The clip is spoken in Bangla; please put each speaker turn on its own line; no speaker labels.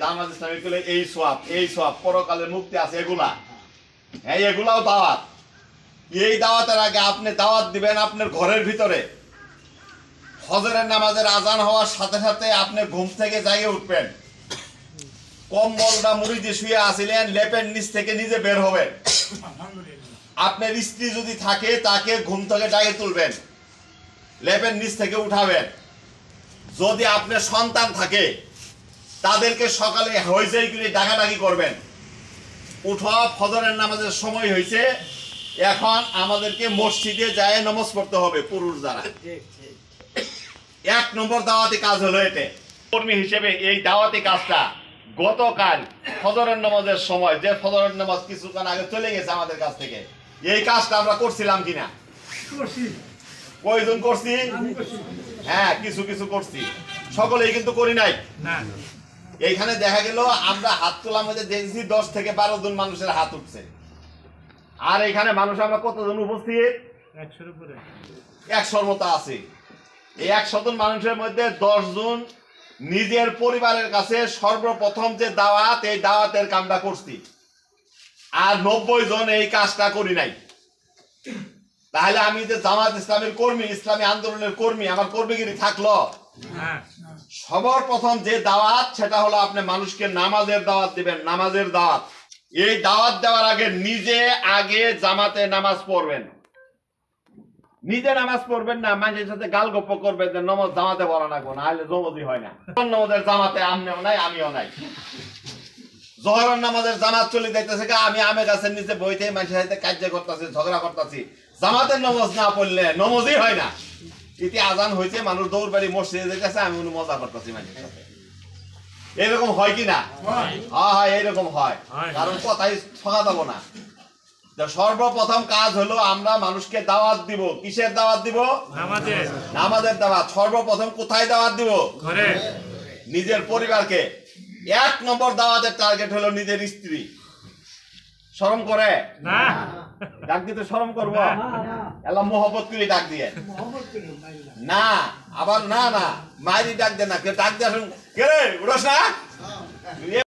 জামাত ইসলামী করলে এই সওয়াব পরকালের মুক্তি আছে এগুলা। হ্যাঁ, এগুলাও দাওয়াত। এই দাওয়াতের আগে আপনি দাওয়াত দিবেন আপনার ঘরের ভিতরে। ফজরের নামাজের আজান হওয়ার সাথে সাথে আপনি ঘুম থেকে জাগিয়ে উঠবেন, কম্বলটা মুড়ি দিয়ে শুয়ে আসিলেন, লেপের নিচ থেকে নিজে বের হবেন। আপনার স্ত্রী যদি থাকে তাকে ঘুম থেকে জাগিয়ে তুলবেন, লেপের নিচ থেকে উঠাবেন। যদি আপনার সন্তান থাকে তাদেরকে সকালে হইচই করে ডাকাডাকি করবেন, উঠো ফজরের নামাজের সময় হয়েছে, এখন আমাদেরকে মসজিদে যায় নামাজ পড়তে হবে। পুরুষ যারা, এক নম্বর দাওয়াতি কাজ হলো এটা। কর্মী হিসেবে এই দাওয়াতি কাজটা গতকাল ফজরের নামাজের সময়, যে ফজরের নামাজ কিছুক্ষণ আগে চলে গেছে আমাদের কাছ থেকে, এই কাজটা আমরা করছিলাম কিনা? কয়জন করছি? হ্যাঁ, কিছু কিছু করছি, সকলেই কিন্তু করি নাই। এইখানে দেখা গেল আমরা হাত তোলার মধ্যে দেখছি 10 থেকে 12 জন মানুষের হাত উঠছে। আর এখানে মানুষ আমরা কতজন উপস্থিত? 100-র মতো আছে। এই 100 জন মানুষের মধ্যে 10 জন নিজের পরিবারের কাছে সর্বপ্রথম যে দাওয়াত, এই দাওয়াতের কামটা করছি, আর 90 জন এই কাজটা করি নাই। তাহলে আমি যে জামাত ইসলামের কর্মী, ইসলামী আন্দোলনের কর্মী, আমার কর্মীগিরি থাকলো? সবার প্রথম যে দাওয়াত সেটা হলো আপনি মানুষকে নামাজের দাওয়াত দিবেন। নামাজের দাওয়াত, এই দাওয়াত দেওয়ার আগে নিজে আগে জামাতে নামাজ পড়বেন। নিজে নামাজ পড়বেন না, মানুষের সাথে গাল গপ্প করবেন যে নামাজ জামাতে পড়া না, নাহলে জমজি হয় না। নামাজের জামাতে আপনিও নাই, আমিও নাই। জোহরের নামাজের জামাত চলে যাইতেছে, আমি আমের গাছের নিচে বইতে মানুষের সাথে কার্য করতেছি, ঝগড়া করতেছি। জামাতের নামাজ না পড়লে নামাজই হয় না। ইতি আজান হয়েছে, মানুষ দৌড় বাড়ি মসজিদে যেতেছে, আমি মজা করতেছি মানুষের সাথে। এরকম হয় কি না? হ্যাঁ, এইরকম হয়। কারণ কথাই ঠকা দেবো না। সর্বপ্রথম কাজ হলো আমরা মানুষকে দাওয়াত দিব। কিসের দাওয়াত দিব? নামাজের দাওয়াত। সর্বপ্রথম কোথায় দাওয়াত দিব? নিজের পরিবারকে। 1 নম্বর দাওয়াতের টার্গেট হলো নিজের স্ত্রী। শরম করে না? ডাক দিতে শরম করবো? এলা মোহব্বত করে ডাক দিয়ে না, আবার না না মায়েরই ডাক দে না, ডাক দিয়ে কে রে উঠোস না।